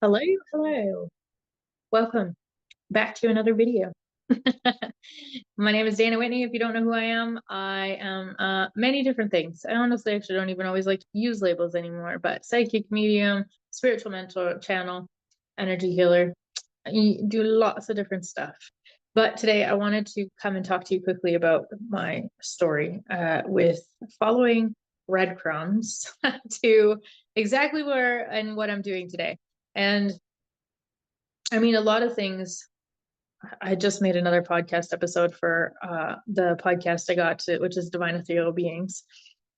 Hello, hello. Welcome back to another video. My name is Dana Whitney. If you don't know who I am many different things. I honestly actually don't even always like to use labels anymore, but psychic medium, spiritual mentor channel, energy healer. I do lots of different stuff. But today I wanted to come and talk to you quickly about my story with following breadcrumbs to exactly where and what I'm doing today. And I mean, a lot of things. I just made another podcast episode for the podcast I got to, which is Divine Ethereal Beings.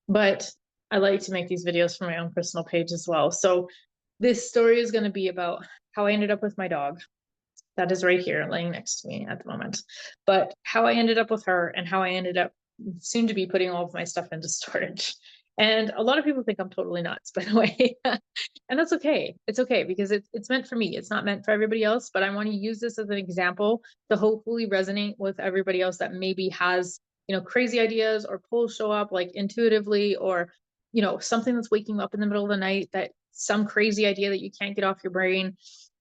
But I like to make these videos for my own personal page as well. So this story is going to be about how I ended up with my dog. That is right here laying next to me at the moment. But how I ended up with her and how I ended up soon to be putting all of my stuff into storage. And a lot of people think I'm totally nuts, by the way. And that's okay. It's okay because it's meant for me. It's not meant for everybody else, but I want to use this as an example to hopefully resonate with everybody else that maybe has, crazy ideas or pulls show up like intuitively or, something that's waking up in the middle of the night, that some crazy idea that you can't get off your brain,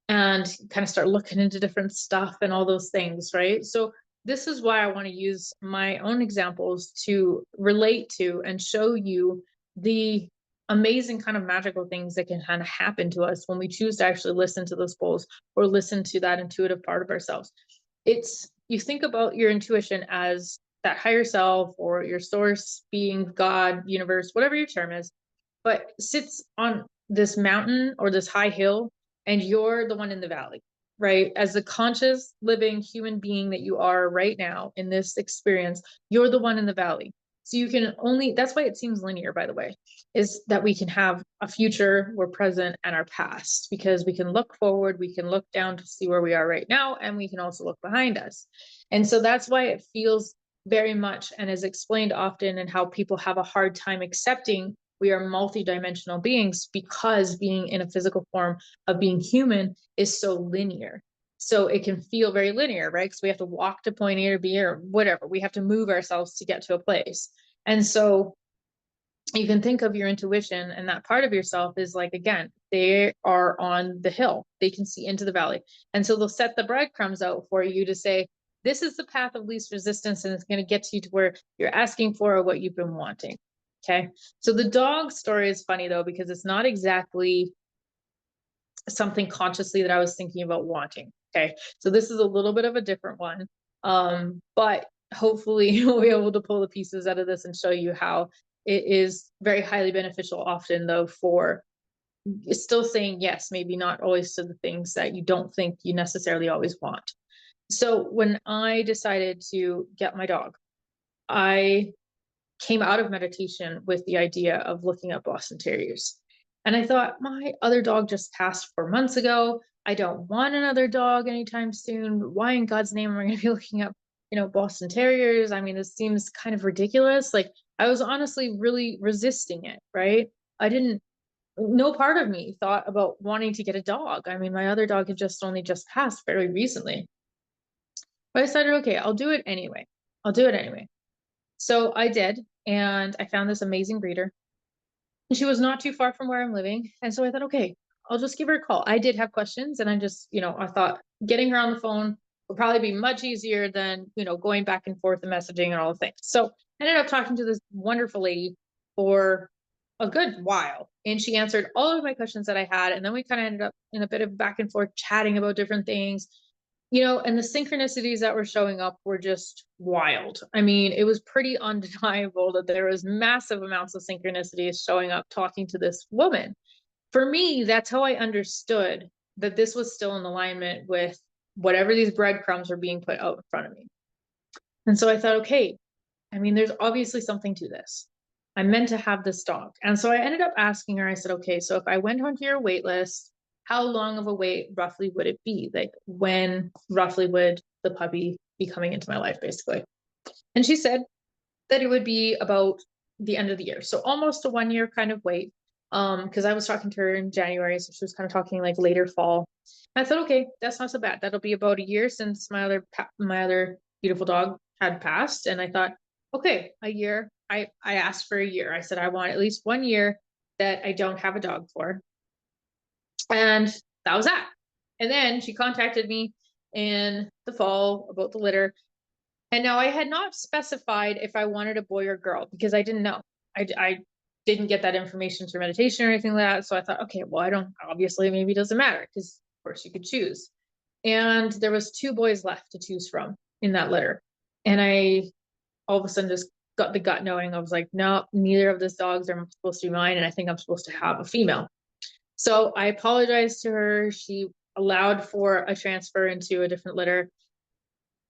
and kind of start looking into different stuff and all those things, right? So this is why I want to use my own examples to relate to and show you the amazing kind of magical things that can kind of happen to us when we choose to actually listen to those pulls or listen to that intuitive part of ourselves. It's, you think about your intuition as that higher self or your source being, God, universe, whatever your term is, but sits on this mountain or this high hill, and you're the one in the valley, right? As the conscious living human being that you are right now in this experience, you're the one in the valley. So you can only, that's why it seems linear, by the way, is that we can have a future, we're present, and our past, because we can look forward, we can look down to see where we are right now, and we can also look behind us. And so that's why it feels very much and is explained often, and how people have a hard time accepting we are multidimensional beings, because being in a physical form of being human is so linear. So it can feel very linear, right? Because we have to walk to point A or B or whatever. We have to move ourselves to get to a place. And so you can think of your intuition, and that part of yourself is like, again, they are on the hill, they can see into the valley. And so they'll set the breadcrumbs out for you to say, this is the path of least resistance, and it's going to get you to where you're asking for or what you've been wanting. Okay. So the dog story is funny though, because it's not exactly something consciously that I was thinking about wanting. Okay. So this is a little bit of a different one. But hopefully you'll be able to pull the pieces out of this and show you how it is very highly beneficial often though for still saying yes, maybe not always to the things that you don't think you necessarily always want. So when I decided to get my dog, I came out of meditation with the idea of looking at Boston Terriers. And I thought, my other dog just passed 4 months ago. I don't want another dog anytime soon. Why in God's name am I going to be looking up, Boston Terriers? I mean, this seems kind of ridiculous. Like, I was honestly really resisting it, right? I didn't, no part of me thought about wanting to get a dog. I mean, my other dog had only just passed very recently. But I decided, okay, I'll do it anyway. I'll do it anyway. So I did, and I found this amazing breeder. And she was not too far from where I'm living. And so I thought, okay, I'll just give her a call. I did have questions, and I just, I thought getting her on the phone would probably be much easier than, going back and forth and messaging and all the things. So I ended up talking to this wonderful lady for a good while. And she answered all of my questions that I had. And then we kind of ended up in a bit of back and forth chatting about different things, and the synchronicities that were showing up were just wild. I mean, it was pretty undeniable that there was massive amounts of synchronicities showing up talking to this woman. For me, that's how I understood that this was still in alignment with whatever these breadcrumbs were being put out in front of me. And so I thought, okay, I mean, there's obviously something to this. I'm meant to have this dog. And so I ended up asking her, I said, okay, so if I went onto your wait list, how long of a wait roughly would it be? Like, when roughly would the puppy be coming into my life, basically? And she said that it would be about the end of the year. So almost a 1 year kind of wait. Because I was talking to her in January, so she was kind of talking like later fall. And I thought, okay, that's not so bad. That'll be about a year since my other beautiful dog had passed. And I thought, okay, a year. I asked for a year. I said I want at least 1 year that I don't have a dog for. And that was that. And then she contacted me in the fall about the litter. And now I had not specified if I wanted a boy or girl because I didn't know. I didn't get that information through meditation or anything like that. So I thought, okay, well, I don't, obviously, maybe it doesn't matter because, of course, you could choose. And there was two boys left to choose from in that litter. And I all of a sudden just got the gut knowing. I was like, no, neither of these dogs are supposed to be mine. And I think I'm supposed to have a female. So I apologized to her. She allowed for a transfer into a different litter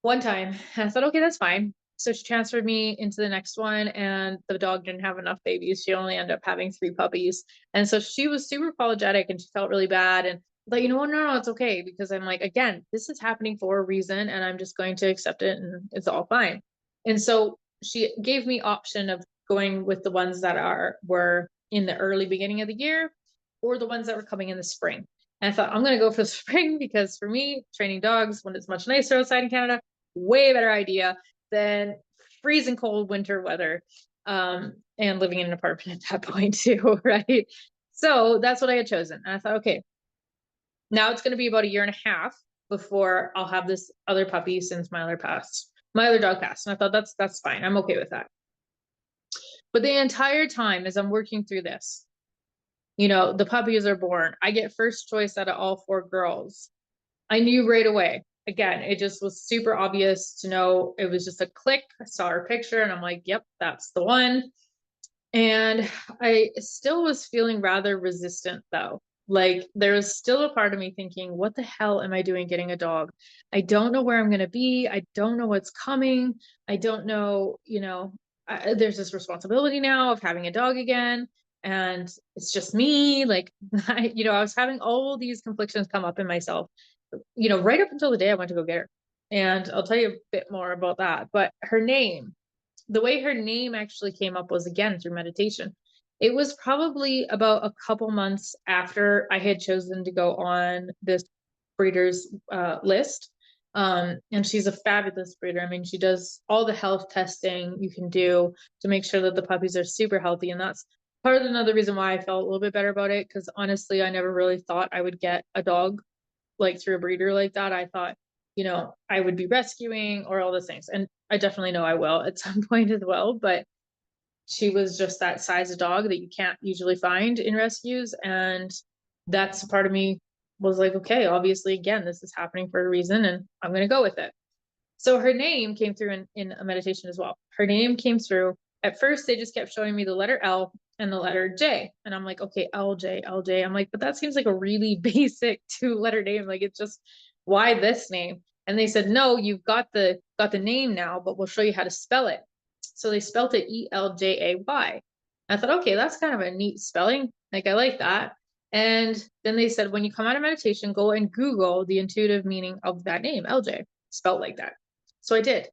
one time. And I thought, okay, that's fine. So she transferred me into the next one, and the dog didn't have enough babies. She only ended up having 3 puppies. And so she was super apologetic and she felt really bad. And like, you know what? No, it's okay. Because I'm like, again, this is happening for a reason, and I'm just going to accept it and it's all fine. And so she gave me option of going with the ones that were in the early beginning of the year or the ones that were coming in the spring. And I thought, I'm going to go for the spring because for me, training dogs when it's much nicer outside in Canada, way better idea than freezing cold winter weather, and living in an apartment at that point too, right? So that's what I had chosen. And I thought, okay, now it's going to be about a year and a half before I'll have this other puppy since my other dog passed. And I thought that's fine. I'm okay with that. But the entire time as I'm working through this, the puppies are born. I get first choice out of all 4 girls. I knew right away. Again, it just was super obvious to know. It was just a click. I saw her picture and I'm like, yep, that's the one. And I still was feeling rather resistant though. Like there was still a part of me thinking, what the hell am I doing getting a dog? I don't know where I'm going to be. I don't know what's coming. I don't know, there's this responsibility now of having a dog again. And it's just me. Like, I was having all these conflictions come up in myself, right up until the day I went to go get her. And I'll tell you a bit more about that. But the way her name actually came up was again through meditation. It was probably about a couple months after I had chosen to go on this breeder's list. And she's a fabulous breeder. I mean, she does all the health testing you can do to make sure that the puppies are super healthy. And that's part of another reason why I felt a little bit better about it. Because honestly, I never really thought I would get a dog like through a breeder like that. I thought, I would be rescuing or all those things. And I definitely know I will at some point as well. But she was just that size of dog that you can't usually find in rescues. And that's part of me was like, okay, obviously, again, this is happening for a reason and I'm going to go with it. So her name came through in a meditation as well. Her name came through. At first, they just kept showing me the letter L and the letter J. And I'm like, okay, LJ, LJ. I'm like, but that seems like a really basic 2-letter name. Like, it's just, why this name? And they said, no, you've got the name now, but we'll show you how to spell it. So they spelled it Eljay. I thought, okay, that's kind of a neat spelling. Like, I like that. And then they said, when you come out of meditation, go and Google the intuitive meaning of that name, LJ, spelled like that. So I did.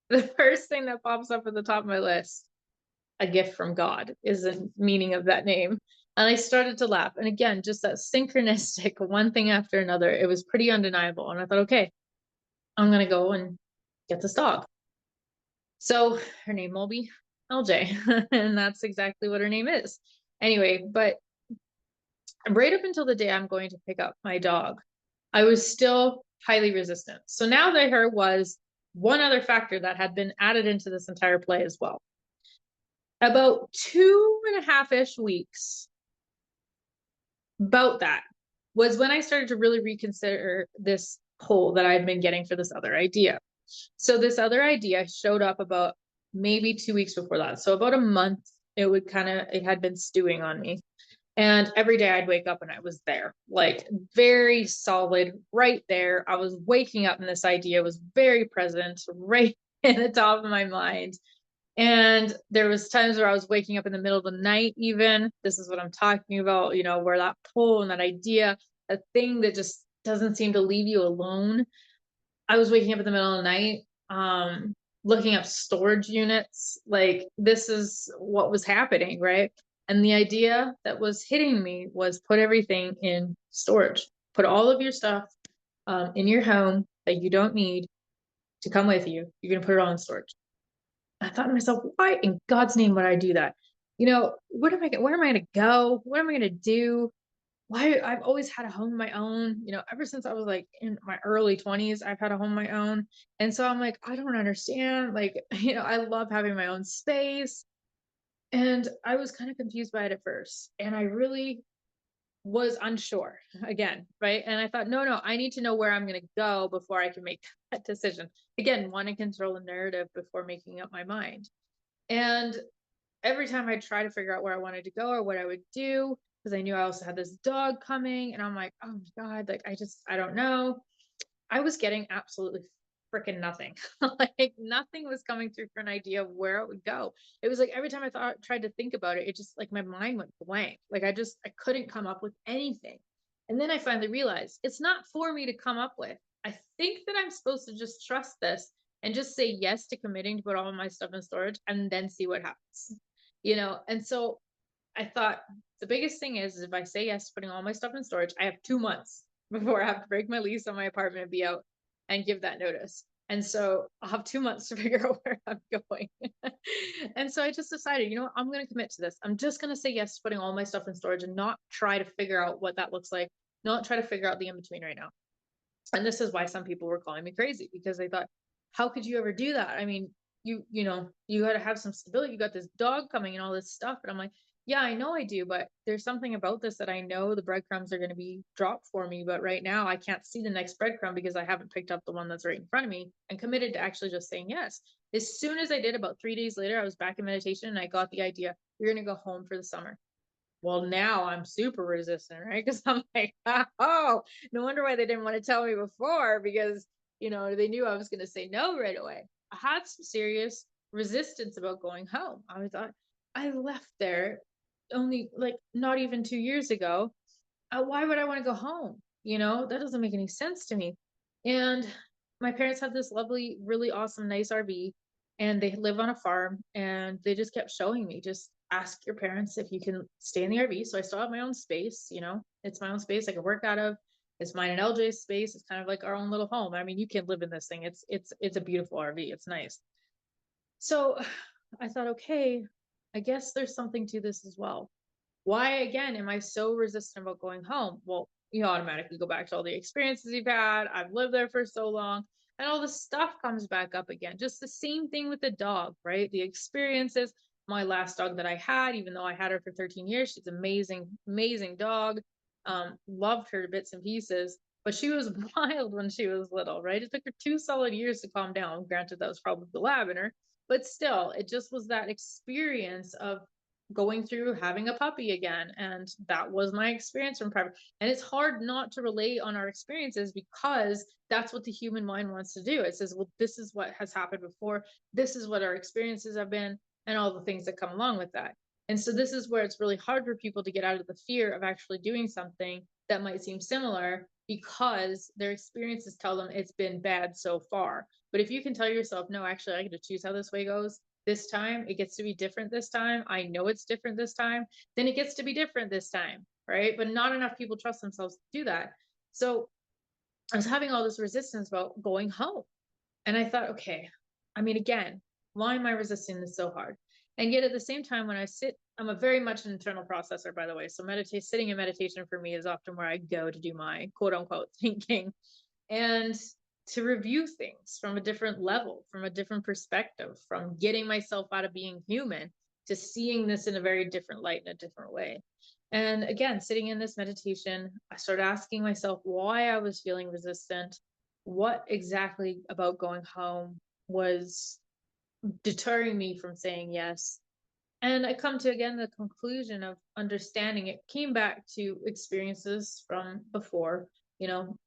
The first thing that pops up at the top of my list, a gift from God, is the meaning of that name. And I started to laugh. And again, just that synchronistic one thing after another, it was pretty undeniable. And I thought, okay, I'm going to go and get this dog. So her name will be LJ. And that's exactly what her name is. Anyway, but right up until the day I'm going to pick up my dog, I was still highly resistant. So now there was one other factor that had been added into this entire play as well. About 2.5-ish weeks, about that, was when I started to really reconsider this pull that I've been getting for this other idea. So this other idea showed up about maybe 2 weeks before that. So about a month, it had been stewing on me. And every day I'd wake up and I was there, like very solid, right there. I was waking up and this idea was very present, right in the top of my mind. And there was times where I was waking up in the middle of the night, even. This is what I'm talking about, where that pull and that idea, a thing that just doesn't seem to leave you alone. I was waking up in the middle of the night, looking up storage units. Like, this is what was happening, right? And the idea that was hitting me was put everything in storage. Put all of your stuff in your home that you don't need to come with you. You're going to put it all in storage. I thought to myself, why in God's name would I do that? Where am I going to go? What am I going to do? why I've always had a home of my own, ever since I was like in my early 20s, I've had a home of my own. And so I'm like, I don't understand. Like, I love having my own space. And I was kind of confused by it at first. And I really was unsure again, right? And I thought, no, no, I need to know where I'm going to go before I can make that decision. Again, want to control the narrative before making up my mind. And every time I try to figure out where I wanted to go or what I would do, because I knew I also had this dog coming, and I'm like, oh my God, like I don't know. I was getting absolutely freaking nothing. Like nothing was coming through for an idea of where it would go. It was like every time tried to think about it, it just like my mind went blank. Like I couldn't come up with anything. And then I finally realized it's not for me to come up with. I think that I'm supposed to just trust this and just say yes to committing to put all of my stuff in storage and then see what happens. And so I thought the biggest thing is if I say yes to putting all my stuff in storage, I have 2 months before I have to break my lease on my apartment and be out and give that notice. And so I'll have 2 months to figure out where I'm going. And so I just decided, I'm going to commit to this. I'm just going to say yes to putting all my stuff in storage and not try to figure out what that looks like, not try to figure out the in between right now. And this is why some people were calling me crazy, because they thought, how could you ever do that? I mean, you got to have some stability. You got this dog coming and all this stuff. And I'm like, yeah, I know I do, but there's something about this that I know the breadcrumbs are going to be dropped for me. But right now I can't see the next breadcrumb because I haven't picked up the one that's right in front of me and committed to actually just saying yes. As soon as I did, about 3 days later, I was back in meditation and I got the idea, you're going to go home for the summer. Well, now I'm super resistant, right? Because I'm like, oh, no wonder why they didn't want to tell me before, because, they knew I was going to say no right away. I had some serious resistance about going home. I thought, I left there only like not even 2 years ago. Why would I want to go home? That doesn't make any sense to me. And my parents had this lovely, really awesome, nice RV, and they live on a farm. And they just kept showing me, just ask your parents if you can stay in the RV. So I still have my own space. It's my own space I can work out of. It's mine and LJ's space. It's kind of like our own little home. I mean, you can live in this thing. It's a beautiful RV. It's nice. So I thought, okay, I guess there's something to this as well. Why again am I so resistant about going home? Well, you automatically go back to all the experiences you've had. I've lived there for so long, and all the stuff comes back up again. Just the same thing with the dog, right? The experiences. My last dog that I had, even though I had her for 13 years, she's amazing, amazing dog. Loved her to bits and pieces, but she was wild when she was little, right? It took her 2 solid years to calm down. Granted, that was probably the lab in her, but still, it just was that experience of going through having a puppy again. And that was my experience from private. And it's hard not to relate on our experiences because that's what the human mind wants to do. It says, well, this is what has happened before. This is what our experiences have been, and all the things that come along with that. And so this is where it's really hard for people to get out of the fear of actually doing something that might seem similar, because their experiences tell them it's been bad so far. But if you can tell yourself, no, actually, I get to choose how this way goes, this time it gets to be different this time, I know it's different this time, then it gets to be different this time, right? But not enough people trust themselves to do that. So I was having all this resistance about going home, and I thought, okay, I mean, again, why am I resisting this so hard? And yet at the same time, when I sit, I'm a very much an internal processor, by the way. So sitting in meditation for me is often where I go to do my quote unquote thinking, and to review things from a different level, from a different perspective, from getting myself out of being human to seeing this in a very different light, in a different way. And again, sitting in this meditation, I started asking myself why I was feeling resistant, what exactly about going home was deterring me from saying yes. And I come to again the conclusion of understanding it came back to experiences from before,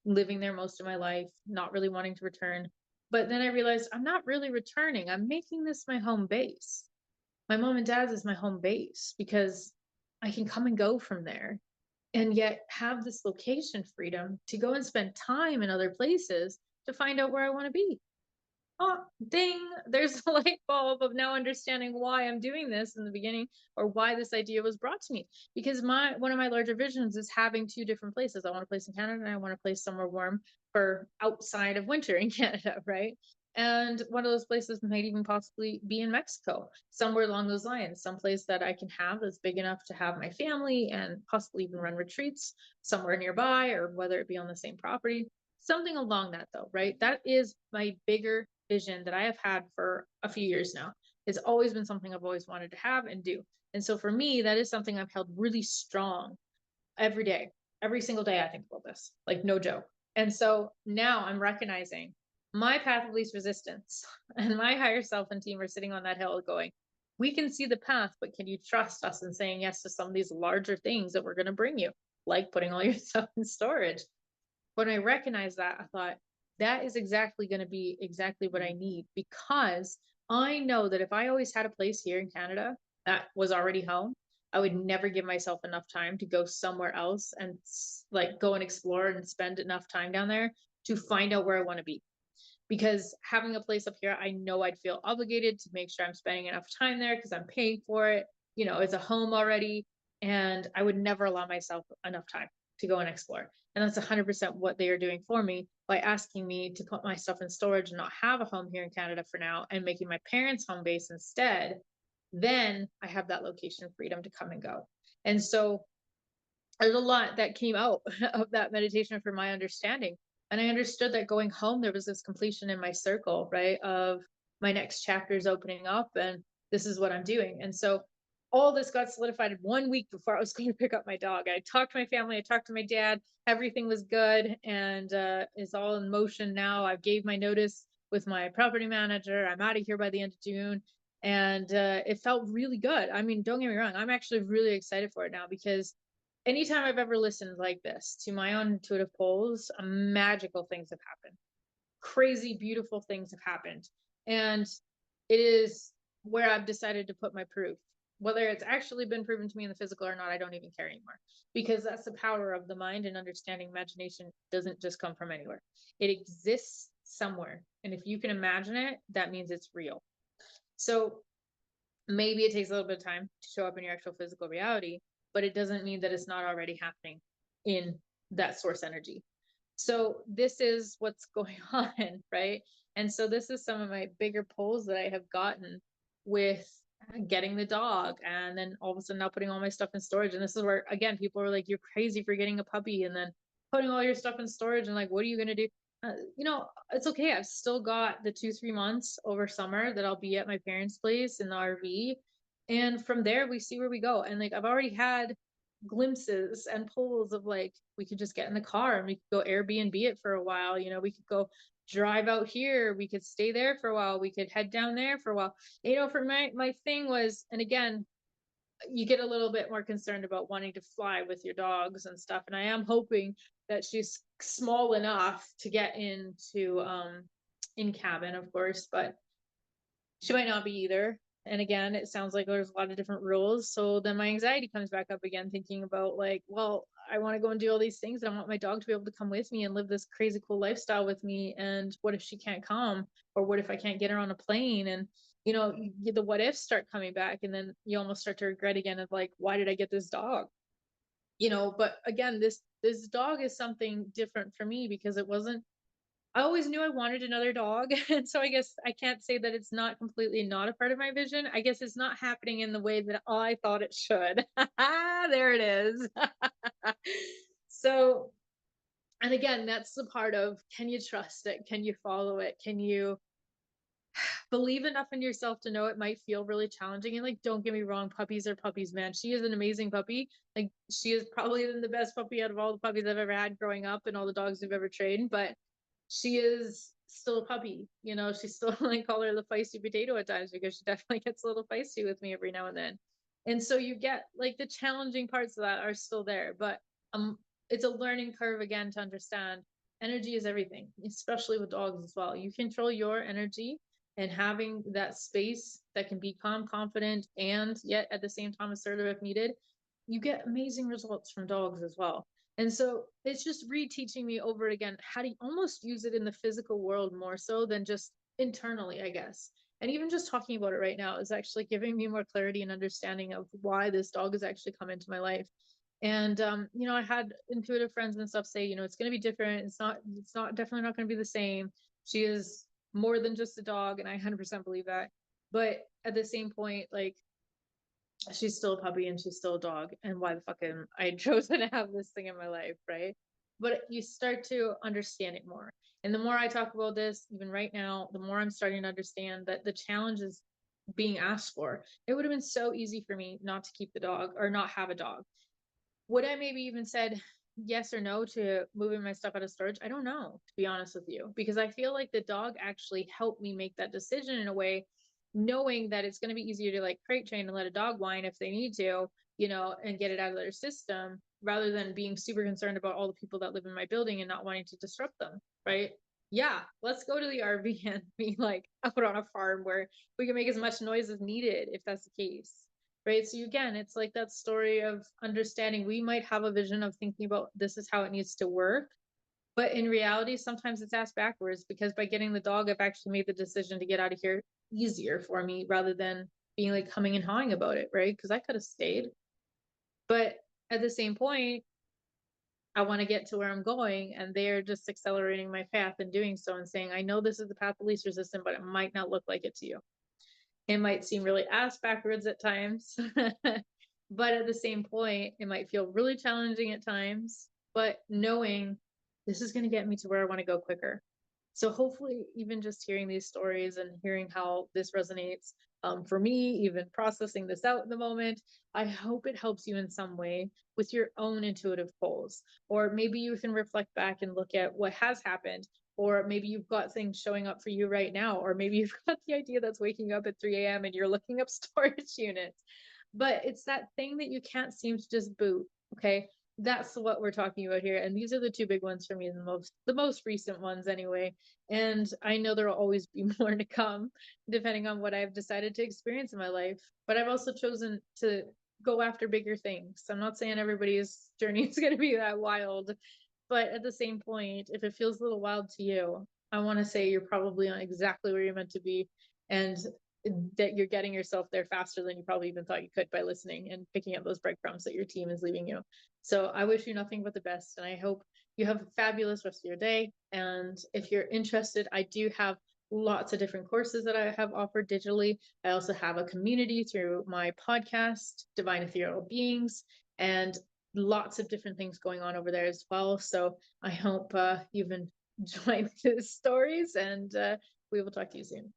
living there most of my life, not really wanting to return. But then I realized I'm not really returning. I'm making this my home base. My mom and dad's is my home base because I can come and go from there, and yet have this location freedom to go and spend time in other places to find out where I want to be. Oh, ding, there's a light bulb of now understanding why I'm doing this in the beginning, or why this idea was brought to me. Because one of my larger visions is having two different places. I want a place in Canada and I want a place somewhere warm for outside of winter in Canada, right? And one of those places might even possibly be in Mexico, somewhere along those lines, someplace that I can have that's big enough to have my family and possibly even run retreats somewhere nearby, or whether it be on the same property, something along that though, right? That is my bigger vision that I have had for a few years now. It's always been something I've always wanted to have and do. And so for me, that is something I've held really strong every day. Every single day I think about this, like no joke. And so now I'm recognizing my path of least resistance and my higher self and team are sitting on that hill going, we can see the path, but can you trust us in saying yes to some of these larger things that we're going to bring you, like putting all your stuff in storage? When I recognized that, I thought that is exactly going to be exactly what I need, because I know that if I always had a place here in Canada that was already home, I would never give myself enough time to go somewhere else and like go and explore and spend enough time down there to find out where I want to be. Because having a place up here, I know I'd feel obligated to make sure I'm spending enough time there because I'm paying for it. It's a home already. And I would never allow myself enough time to go and explore. And that's 100% what they are doing for me by asking me to put my stuff in storage and not have a home here in Canada for now and making my parents' home base instead. Then I have that location freedom to come and go. And so there's a lot that came out of that meditation for my understanding. And I understood that going home, there was this completion in my circle, right? Of my next chapters opening up, and this is what I'm doing. And so all this got solidified 1 week before I was going to pick up my dog. I talked to my family, I talked to my dad, everything was good, and it's all in motion now. I gave my notice with my property manager. I'm out of here by the end of June. And it felt really good. I mean, don't get me wrong, I'm actually really excited for it now, because anytime I've ever listened like this to my own intuitive pulls, magical things have happened. Crazy, beautiful things have happened. And it is where I've decided to put my proof. Whether it's actually been proven to me in the physical or not, I don't even care anymore. Because that's the power of the mind, and understanding imagination doesn't just come from anywhere. It exists somewhere. And if you can imagine it, that means it's real. So maybe it takes a little bit of time to show up in your actual physical reality, but it doesn't mean that it's not already happening in that source energy. So this is what's going on, right? And so this is some of my bigger pulls that I have gotten with getting the dog, and then all of a sudden now putting all my stuff in storage. And this is where, again, people are like, you're crazy for getting a puppy and then putting all your stuff in storage, and like, what are you going to do? It's okay. I've still got the 2-3 months over summer that I'll be at my parents' place in the RV. And from there, we see where we go. And like, I've already had glimpses and pulls of like, we could just get in the car and we could go Airbnb it for a while. We could go drive out here. We could stay there for a while. We could head down there for a while. For my thing was, and again, you get a little bit more concerned about wanting to fly with your dogs and stuff. And I am hoping that she's small enough to get into in cabin, of course, but she might not be either. And again, it sounds like there's a lot of different rules. So then my anxiety comes back up again, thinking about like, well, I want to go and do all these things, and I want my dog to be able to come with me and live this crazy cool lifestyle with me. And what if she can't come? Or what if I can't get her on a plane? And the what ifs start coming back, and then you almost start to regret again of like, why did I get this dog? But again, this dog is something different for me, because I always knew I wanted another dog. And so I guess I can't say that it's not completely not a part of my vision. I guess it's not happening in the way that I thought it should. There it is. So, and again, that's the part of, can you trust it? Can you follow it? Can you believe enough in yourself to know it might feel really challenging? And like, don't get me wrong, puppies are puppies, man. She is an amazing puppy. Like, she is probably the best puppy out of all the puppies I've ever had growing up and all the dogs I've ever trained. But she is still a puppy. She still like call her the feisty potato at times, because she definitely gets a little feisty with me every now and then. And so you get like the challenging parts of that are still there, but it's a learning curve again to understand energy is everything, especially with dogs as well. You control your energy, and having that space that can be calm, confident, and yet at the same time assertive if needed, you get amazing results from dogs as well. And so it's just reteaching me over again how to almost use it in the physical world more so than just internally, I guess. And even just talking about it right now is actually giving me more clarity and understanding of why this dog has actually come into my life. And I had intuitive friends and stuff say, it's going to be different. It's not definitely not going to be the same. She is more than just a dog, and I 100% believe that. But at the same point, like, she's still a puppy and she's still a dog, and why the fuck am I chosen to have this thing in my life, right? But you start to understand it more. And the more I talk about this, even right now, the more I'm starting to understand that the challenge is being asked for. It would have been so easy for me not to keep the dog or not have a dog. Would I maybe even said yes or no to moving my stuff out of storage? I don't know, to be honest with you, because I feel like the dog actually helped me make that decision in a way, knowing that it's going to be easier to like crate train and let a dog whine if they need to, and get it out of their system, rather than being super concerned about all the people that live in my building and not wanting to disrupt them, right? Yeah, let's go to the RV and be like out on a farm where we can make as much noise as needed if that's the case, right? So again, it's like that story of understanding we might have a vision of thinking about this is how it needs to work, but in reality, sometimes it's asked backwards, because by getting the dog, I've actually made the decision to get out of here easier for me, rather than being like humming and hawing about it, right? Because I could have stayed. But at the same point, I want to get to where I'm going, and they're just accelerating my path and doing so, and saying, I know this is the path of least resistance, but it might not look like it to you. It might seem really ass backwards at times, but at the same point, it might feel really challenging at times. But knowing this is going to get me to where I want to go quicker. So hopefully, even just hearing these stories and hearing how this resonates, for me, even processing this out in the moment, I hope it helps you in some way with your own intuitive pulls. Or maybe you can reflect back and look at what has happened. Or maybe you've got things showing up for you right now. Or maybe you've got the idea that's waking up at 3 a.m. and you're looking up storage units. But it's that thing that you can't seem to just boot. Okay. That's what we're talking about here. And these are the two big ones for me, the most recent ones anyway. And I know there will always be more to come, depending on what I've decided to experience in my life. But I've also chosen to go after bigger things. I'm not saying everybody's journey is going to be that wild, but at the same point, if it feels a little wild to you, I want to say you're probably on exactly where you're meant to be, and that you're getting yourself there faster than you probably even thought you could by listening and picking up those breadcrumbs that your team is leaving you. So I wish you nothing but the best, and I hope you have a fabulous rest of your day. And if you're interested, I do have lots of different courses that I have offered digitally. I also have a community through my podcast, Divine Ethereal Beings, and lots of different things going on over there as well. So I hope you've enjoyed the stories, and we will talk to you soon.